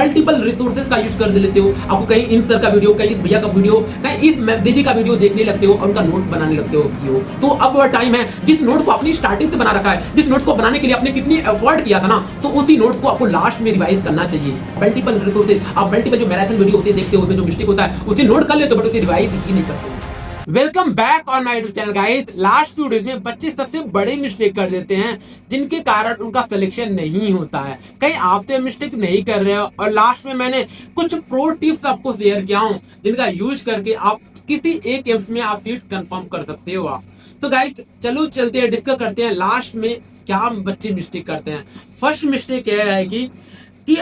Multiple resources का use कर लेते हो। आपको कहीं इन सर का वीडियो, कहीं इस भैया का वीडियो, कहीं इस दीदी का वीडियो देखने लगते हो और उनका नोट बनाने लगते हो। तो अब वह टाइम है, जिस नोट को अपनी स्टार्टिंग से बना रखा है, जिस नोट को बनाने के लिए आपने कितनी एफर्ट किया था ना, तो उसी नोट को आपको लास्ट में रिवाइज करना चाहिए। मल्टीपल रिसोर्सेज, आप मल्टीपल जो मैराथन वीडियो होते देखते हो, उसमें जो मिस्टेक होता है उसे नोट कर लेते हो, बट उसे रिवाइज ही नहीं करते। Welcome back on my YouTube channel guys. Last few days में बच्चे सबसे बड़े मिस्टेक कर देते हैं, जिनके कारण उनका सिलेक्शन नहीं होता है। कहीं आप तो मिस्टेक नहीं कर रहे हो, और लास्ट में मैंने कुछ प्रो टिप्स आपको शेयर किया हूं, जिनका यूज करके आप किसी एक एम्स में आप सीट कंफर्म कर सकते हो आप। तो गाइस चलो चलते हैं, डिस्कस करते हैं लास्ट में क्या बच्चे मिस्टेक करते हैं। फर्स्ट मिस्टेक यह है कि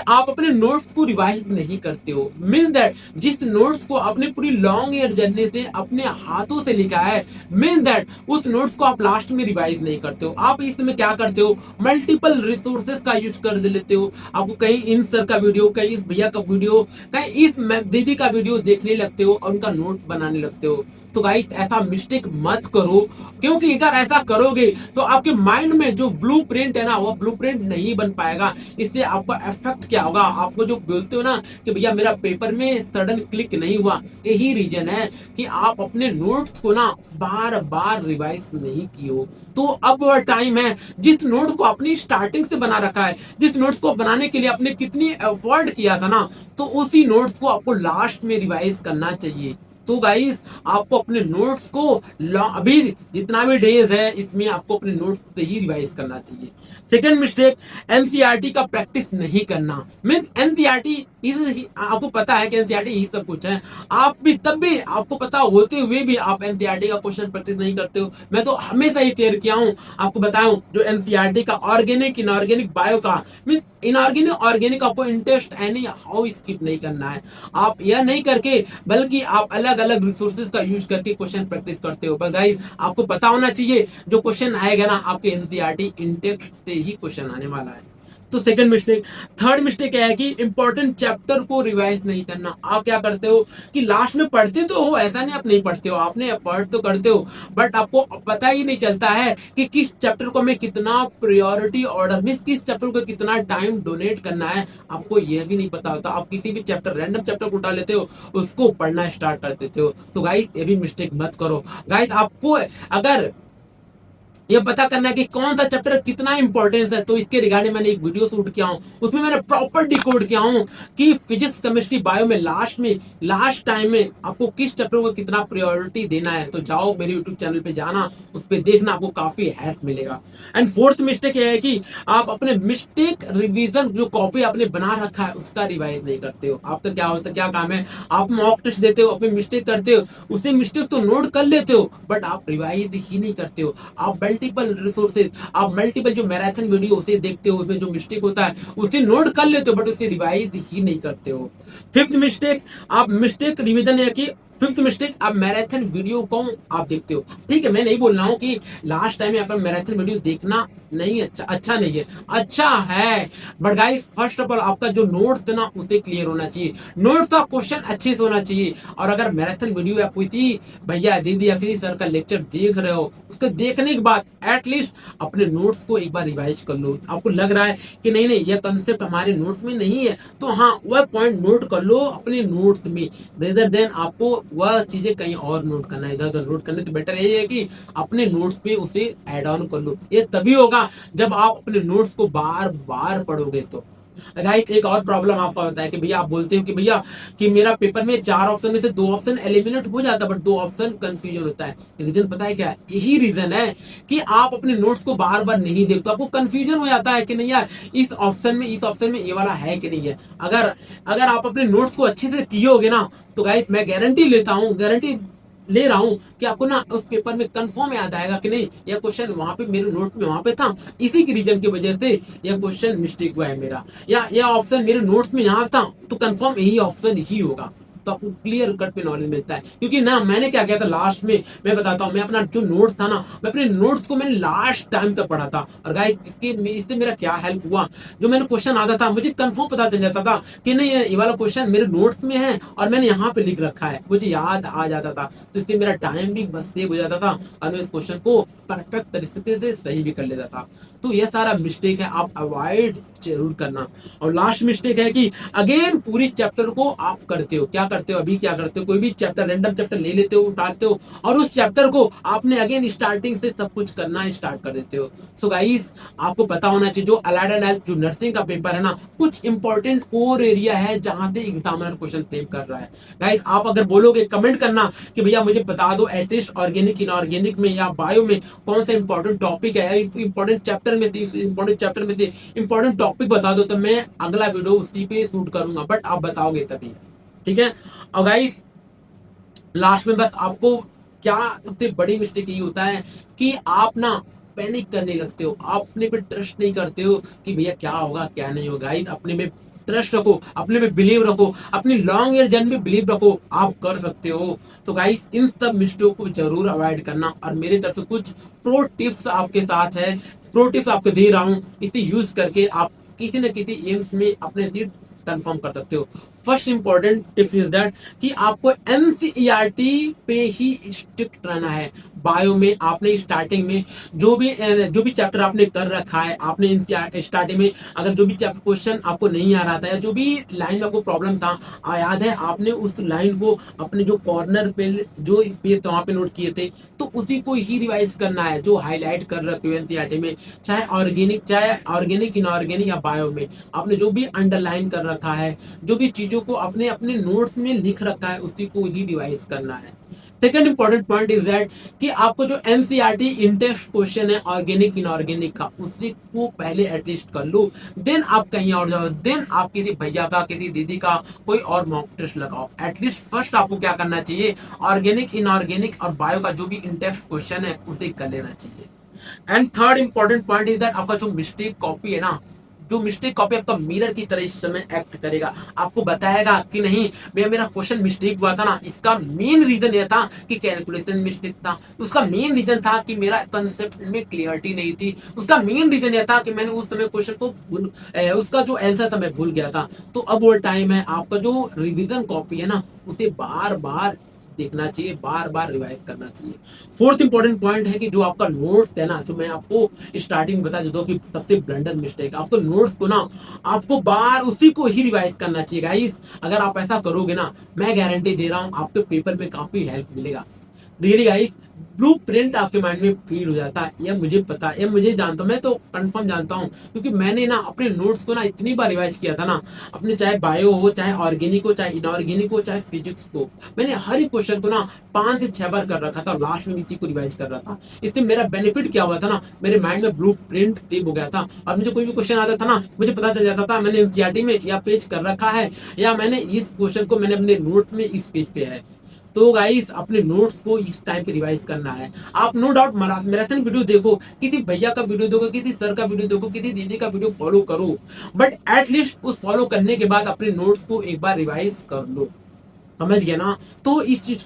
आप अपने नोट्स को रिवाइज नहीं करते हो। मीन दैट जिस नोट्स को आपने पूरी लॉन्ग ईयर जर्नी से अपने हाथों से लिखा है, मीन दैट उस नोट्स को आप लास्ट में रिवाइज नहीं करते हो। आप इसमें क्या करते हो, मल्टीपल रिसोर्सेज का यूज कर लेते हो। आपको कहीं इन सर का वीडियो, कहीं इस भैया का वीडियो, कहीं इस दीदी का वीडियो देखने लगते हो और उनका नोट्स बनाने लगते हो। तो गाइस ऐसा मिस्टेक मत करो, क्योंकि अगर ऐसा करोगे तो आपके माइंड में जो ब्लूप्रिंट है ना, वो ब्लूप्रिंट नहीं बन पाएगा। इससे आपका इफेक्ट क्या होगा, आपको जो बोलते हो ना कि भैया मेरा पेपर में सडन क्लिक नहीं हुआ, यही रीजन है कि आप अपने नोट्स को ना बार बार रिवाइज नहीं किए हो। तो अब वह टाइम है, जिस नोट को अपनी स्टार्टिंग से बना रखा है, जिस नोट्स को बनाने के लिए आपने कितनी एफर्ट किया था ना, तो उसी नोट्स को आपको लास्ट में रिवाइज करना चाहिए। तो गाइस आपको अपने नोट्स को अभी जितना भी डेज है इसमें आपको अपने नोट्स पे ही रिवाइज करना चाहिए। सेकंड मिस्टेक, एनसीईआरटी का प्रैक्टिस नहीं करना। मीन एनसीईआरटी आपको पता है कि एनसीईआरटी ही सब कुछ है, आप भी तब भी आपको पता होते हुए भी आप एनसीईआरटी का क्वेश्चन प्रैक्टिस नहीं करते हो। मैं तो हमेशा ही क्लियर किया हूं, आपको बताऊं जो एनसीईआरटी का ऑर्गेनिक, इनऑर्गेनिक, बायो का, मीन इनऑर्गेनिक ऑर्गेनिक आपको इंटरेस्ट एनी हाउ स्किप नहीं करना है। आप यह नहीं करके बल्कि आप अलग अलग रिसोर्सेज का यूज करके क्वेश्चन प्रैक्टिस करते हो। पर गाइस आपको पता होना चाहिए जो क्वेश्चन आएगा ना, आपके एनसीईआरटी इंटेक्स्ट से ही क्वेश्चन आने वाला है। तो सेकंड मिस्टेक। थर्ड मिस्टेक क्या है कि इंपॉर्टेंट चैप्टर को रिवाइज नहीं करना। आप क्या करते हो कि लास्ट में पढ़ते तो हो, ऐसा नहीं आप नहीं पढ़ते हो, आपने पढ़ तो करते हो, बट आपको पता ही नहीं चलता है कि किस चैप्टर को हमें कितना प्रायोरिटी ऑर्डर में, किस चैप्टर को कितना टाइम डोनेट करना है, आपको यह भी नहीं पता होता। आप किसी भी चैप्टर, रैंडम चैप्टर को उठा लेते हो, उसको पढ़ना स्टार्ट कर देते हो। तो गाइस ये भी मिस्टेक मत करो। गाइस आपको अगर ये पता करना है कि कौन सा चैप्टर कितना इंपॉर्टेंस है, तो इसके रिगार्डिंग मैंने एक वीडियो शूट किया हूं, उसमें मैंने प्रॉपर डिकोड किया हूं कि फिजिक्स, केमिस्ट्री, बायो में लास्ट टाइम में आपको किस चैप्टर को कितना प्रायोरिटी देना है। तो जाओ मेरे यूट्यूब चैनल पे जाना, उस पर देखना, आपको काफी हेल्प मिलेगा। एंड फोर्थ मिस्टेक ये है कि आप अपने मिस्टेक रिवीजन जो कॉपी आपने बना रखा है उसका रिवाइज नहीं करते हो। आपका क्या होता है, क्या काम है, आप मॉक टेस्ट देते हो, अपनी मिस्टेक करते हो, उसे मिस्टेक तो नोट कर लेते हो, बट आप रिवाइज ही नहीं करते हो। आप मल्टीपल रिसोर्सेज, आप मल्टीपल जो मैराथन वीडियो उसे देखते हो, उसमें जो मिस्टेक होता है उसे नोट कर लेते हो, बट उसे रिवाइज ही नहीं करते हो। फिफ्थ मिस्टेक, आप मिस्टेक रिवीजन है कि फिफ्थ मिस्टेक, आप मैराथन वीडियो को आप देखते हो। ठीक है, मैं नहीं बोल रहा हूँ कि लास्ट टाइम में मैराथन वीडियो देखना नहीं अच्छा नहीं है, अच्छा है, but guys first of all आपका जो नोट्स है ना उसे क्लियर होना चाहिए, नोट्स का क्वेश्चन अच्छे से होना चाहिए। और अगर मैराथन वीडियो या कोई भैया, दीदी या किसी सर का लेक्चर देख रहे हो, उसके देखने के बाद एटलीस्ट अपने नोट्स को एक बार रिवाइज कर लो। आपको लग रहा है कि नहीं नहीं, यह कंसेप्ट हमारे नोट्स में नहीं है, तो हाँ वह पॉइंट नोट कर लो अपने नोट्स में, रेदर देन आपको वह चीजें कहीं और नोट करना है, इधर उधर नोट करने तो बेटर यही है कि अपने नोट्स पे उसे ऐड ऑन कर लो। ये तभी होगा जब आप अपने नोट्स को बार बार पढ़ोगे। तो गाइस एक और प्रॉब्लम आपका होता है कि भैया आप बोलते हो कि भैया कि मेरा पेपर में 4 ऑप्शन में से 2 ऑप्शन एलिमिनेट हो जाता है, बट 2 ऑप्शन कंफ्यूजन होता है। रीजन पता है क्या है, यही रीजन है कि आप अपने नोट्स को बार बार नहीं देखते, आपको कंफ्यूजन हो जाता है कि नहीं यार इस ऑप्शन में ये वाला है कि नहीं है। अगर आप अपने नोट्स को अच्छे से किए होगे ना, तो गाइस मैं गारंटी ले रहा हूं कि आपको ना उस पेपर में कंफर्म याद आएगा कि नहीं यह क्वेश्चन वहां पे मेरे नोट में वहां पे था, इसी की रीजन की वजह से यह क्वेश्चन मिस्टेक हुआ है मेरा, या यह ऑप्शन मेरे नोट्स में यहाँ था, तो कंफर्म यही ऑप्शन ही होगा। तो आपको क्लियर कट पे नॉलेज मिलता है। क्योंकि ना मैंने क्या किया था लास्ट में, मैं बताता हूँ, मैं अपना जो नोट्स था ना, मैं अपने नोट्स को मैंने लास्ट टाइम तक पढ़ा था। और गाइस इससे मेरा क्या हेल्प हुआ, जो मैंने क्वेश्चन आता था मुझे कंफर्म पता चल जाता था कि नहीं ये वाला क्वेश्चन मेरे नोट्स में है और मैंने यहाँ पे लिख रखा है, मुझे याद आ जाता था। तो इससे मेरा टाइम भी बस सेव हो जाता था और मैं इस क्वेश्चन को परफेक्ट तरीके से सही भी कर लेता था। तो ये सारा मिस्टेक है, आप अवॉइड जरूर करना। और लास्ट मिस्टेक है कि अगेन पूरी चैप्टर को आप करते हो, क्या करते हो, अभी क्या करते हो, कोई भी चैप्टर रैंडम चैप्टर ले लेते हो, उठाते हो और उस चैप्टर को आपने अगेन स्टार्टिंग से सब कुछ करना स्टार्ट कर देते हो। सो गाइस, आपको पता होना चाहिए जो अलाइड एंड हेल्थ जो नर्सिंग का पेपर है ना, कुछ इंपॉर्टेंट कोर एरिया है जहां पे एग्जामिनर क्वेश्चन फ्रेम कर रहा है। गाइस, आप अगर बोलोगे कमेंट करना कि भैया मुझे बता दो एटलीस्ट ऑर्गेनिक, इनऑर्गेनिक में या बायो में कौन सा इंपॉर्टेंट टॉपिक है, इंपॉर्टेंट चैप्टर में से इंपॉर्टेंट टॉपिक बता दो, तो मैं अगला वीडियो उसी पे शूट करूंगा, बट आप बताओगे तभी, ठीक है। और गाइस, लास्ट में बस आपको क्या सबसे बड़ी मिस्टेक ये होता है कि आप ना पैनिक करने लगते हो, आप अपने पे ट्रस्ट नहीं करते हो कि भैया क्या होगा क्या नहीं होगा। गाइस, अपने पे ट्रस्ट रखो, अपने पे बिलीव रखो, अपनी लॉन्ग ईयर जर्नी में बिलीव रखो, आप कर सकते हो। तो गाइस, इन सब मिस्टेक को जरूर अवॉइड करना। और मेरी तरफ से कुछ प्रो टिप्स आपके साथ है, प्रो टिप्स आपको दे रहा हूँ, इसे यूज करके आप किसी न किसी एम्स में अपने सीट कंफर्म कर सकते हो। First important tip is that कि आपको एनसीईआरटी पे ही स्ट्रिक्ट रहना है। बायो में आपने स्टार्टिंग में जो भी चैप्टर आपने कर रखा है, आपने स्टार्टिंग में अगर जो भी चैप्टर क्वेश्चन आपको नहीं आ रहा था या जो भी लाइन में आपको प्रॉब्लम था, याद है आपने उस लाइन को अपने जो कॉर्नर पे जो स्पेस वहां पे नोट किए थे, तो उसी को ही रिवाइज करना है जो हाईलाइट कर रखे हो एनसीईआरटी में, चाहे ऑर्गेनिक इनऑर्गेनिक या बायो में आपने जो भी अंडरलाइन कर रखा है, जो भी चीजों को आपने अपने नोट्स में लिख रखा है, उसी को ही रिवाइज करना है। Second important point is that कि आपको जो एनसीईआरटी इंटेक्स्ट क्वेश्चन है ऑर्गेनिक इनऑर्गेनिक का, उसी को पहले एटलीस्ट कर लो, देन आप कहीं और जाओ, देन आप किसी भैया का, किसी दीदी का कोई और मॉक टेस्ट लगाओ। एटलीस्ट फर्स्ट आपको क्या करना चाहिए, ऑर्गेनिक इनऑर्गेनिक और बायो का जो भी इंटेक्स्ट क्वेश्चन है उसे कर लेना चाहिए। And third important point is that आपका जो मिस्टेक कॉपी है ना, जो मिस्टेक कॉपी आपका मिरर की तरह इस समय एक्ट करेगा, आपको बताएगा कि नहीं भैया मेरा क्वेश्चन मिस्टेक हुआ था ना, इसका मेन रीजन यह था कि कैलकुलेशन मिस्टेक था, उसका मेन रीजन था कि मेरा कंसेप्ट में क्लियरिटी नहीं थी, उसका मेन रीजन यह था कि मैंने उस समय क्वेश्चन को उसका जो आंसर था मैं भूल गया था। तो अब वो टाइम है, आपका जो रिवीजन कॉपी है ना उसे बार बार देखना चाहिए, बार बार रिवाइज करना चाहिए। फोर्थ इंपॉर्टेंट पॉइंट है कि जो आपका नोट्स है ना, जो मैं आपको स्टार्टिंग में बता देता हूँ कि सबसे ब्लंडर मिस्टेक, आपको नोट्स को ना आपको बार उसी को ही रिवाइज करना चाहिए। गाइस, अगर आप ऐसा करोगे ना, मैं गारंटी दे रहा हूँ आपके पेपर में काफी हेल्प मिलेगा। रियली गाइस, ब्लू प्रिंट आपके माइंड में फील हो जाता है, यह मुझे पता है, यह मुझे जानता हूँ, मैं तो कंफर्म जानता हूँ, क्योंकि मैंने ना अपने नोट्स को ना इतनी बार रिवाइज किया था ना, अपने चाहे बायो हो, चाहे ऑर्गेनिक हो, चाहे इनऑर्गेनिक हो, चाहे फिजिक्स को, मैंने हर एक क्वेश्चन को ना 5 से 6 बार कर रखा था, लास्ट में इसी को रिवाइज कर रहा था। इससे मेरा बेनिफिट क्या हुआ था ना, मेरे माइंड में ब्लू प्रिंट सेव हो गया था, और मुझे कोई भी क्वेश्चन आता था ना, मुझे पता चल जाता था मैंने एनसीईआरटी में या पेज कर रखा है, या मैंने इस क्वेश्चन को मैंने अपने नोट्स में इस पेज पे है। तो गाइस, अपने नोट्स को इस टाइम पे रिवाइज करना है। आप नो डाउट मैराथन वीडियो देखो, किसी भैया का वीडियो देखो, किसी सर का वीडियो देखो, किसी दीदी का वीडियो फॉलो करो, बट एटलीस्ट उस फॉलो करने के बाद अपने नोट्स को एक बार रिवाइज कर लो। समझ गया ना? तो इस चीज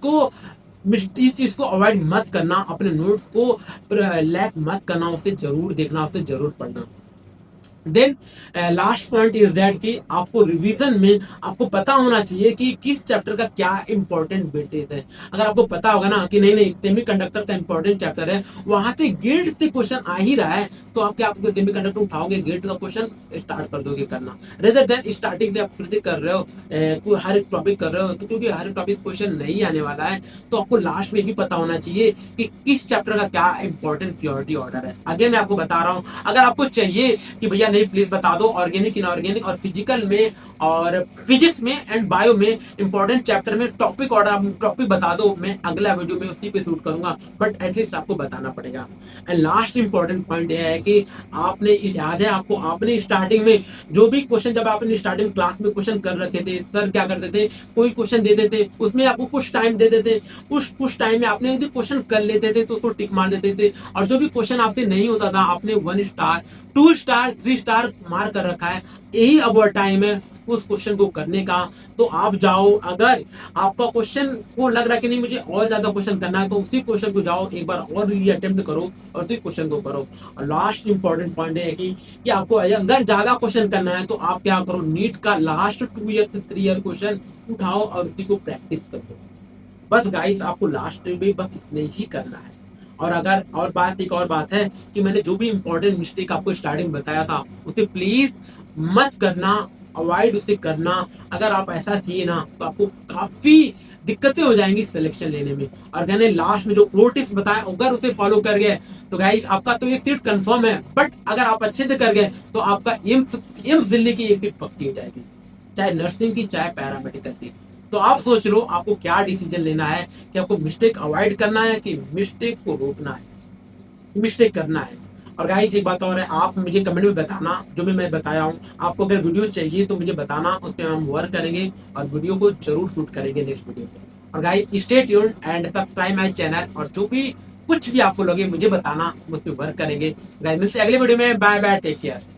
को अवॉइड मत करना, अपने नोट्स को लैक मत करना, उसे जरूर देखना, उसे जरूर पढ़ना। Then last point is that कि आपको रिवीजन में आपको पता होना चाहिए कि किस चैप्टर का क्या इंपॉर्टेंट वेटेज है। अगर आपको पता होगा ना कि नहीं सेमीकंडक्टर का इंपॉर्टेंट चैप्टर है, वहां से गेट से क्वेश्चन आ ही रहा है, तो आपको सेमीकंडक्टर उठाओगे, गेट का क्वेश्चन स्टार्ट कर दोगे करना, रेदर देन स्टार्टिंग से आप फिर से कर रहे हो, हर एक टॉपिक कर रहे हो, तो क्योंकि हर एक टॉपिक क्वेश्चन नहीं आने वाला है, तो आपको लास्ट में भी पता होना चाहिए कि किस चैप्टर का क्या इंपॉर्टेंट प्योरिटी ऑर्डर है। अगेन मैं आपको बता रहा हूँ, अगर आपको चाहिए कि भैया नहीं प्लीज बता दो ऑर्गेनिक इनऑर्गेनिक और फिजिकल में और फिजिक्स में एंड बायो में इंपॉर्टेंट चैप्टर में टॉपिक ऑर्डर टॉपिक बता दो, मैं अगला वीडियो में उसी पे शूट करूंगा, बट एटलीस्ट आपको बताना पड़ेगा। एंड लास्ट इंपॉर्टेंट पॉइंट यह है कि आपने याद है आपको, आपने स्टार्टिंग में जो भी क्वेश्चन, जब आपने स्टार्टिंग क्लास में क्वेश्चन कर रखे थे, सर क्या करते थे, कोई क्वेश्चन देते थे, उसमें आपको कुछ टाइम दे देते, कुछ टाइम में आपने यदि क्वेश्चन कर लेते थे तो उसको टिक मार देते थे, और जो भी क्वेश्चन आपसे नहीं होता था आपने 1 स्टार 2 स्टार 3 स्टार मार कर रखा है। यही अब टाइम है उस क्वेश्चन को करने का। तो आप जाओ, अगर आपका क्वेश्चन को लग रहा है कि नहीं मुझे और ज्यादा क्वेश्चन करना है, तो उसी क्वेश्चन को जाओ एक बार और ये अटेम्प्ट करो और उसी क्वेश्चन को करो। और लास्ट इंपॉर्टेंट पॉइंट है कि आपको अगर ज्यादा क्वेश्चन करना है तो आप क्या करो, नीट का लास्ट 2 ईयर से 3 ईयर क्वेश्चन उठाओ और उसी को प्रैक्टिस करो। बस गाइस, आपको लास्ट में बस इतना ही करना है। और अगर एक और बात है कि मैंने जो भी इंपॉर्टेंट मिस्टेक आपको स्टार्टिंग में बताया था उसे प्लीज मत करना, अवॉइड उसे करना। अगर आप ऐसा किए ना तो आपको काफी दिक्कतें हो जाएंगी सिलेक्शन लेने में। और मैंने लास्ट में जो प्रो टिप्स बताया अगर उसे फॉलो कर गए तो गाइस आपका तो एक सीट कंफर्म है। बट अगर आप अच्छे से कर गए तो आपका एम्स दिल्ली की एक सीट पक्की हो जाएगी, चाहे नर्सिंग की चाहे पैरामेडिकल की। तो आप सोच लो आपको क्या डिसीजन लेना है, कि आपको मिस्टेक अवॉइड करना है कि मिस्टेक को रोकना है, मिस्टेक करना है। और गाइस एक बात और है, आप मुझे कमेंट में बताना जो भी मैं बताया हूँ। आपको अगर वीडियो चाहिए तो मुझे बताना, उस पर हम वर्क करेंगे और वीडियो को जरूर शूट करेंगे नेक्स्ट वीडियो पे। और guys stay tuned and subscribe my channel, और जो भी कुछ भी आपको लगे मुझे बताना, मुझ पर वर्क करेंगे। गाइस मिलते हैं अगले वीडियो में। Bye bye, take care.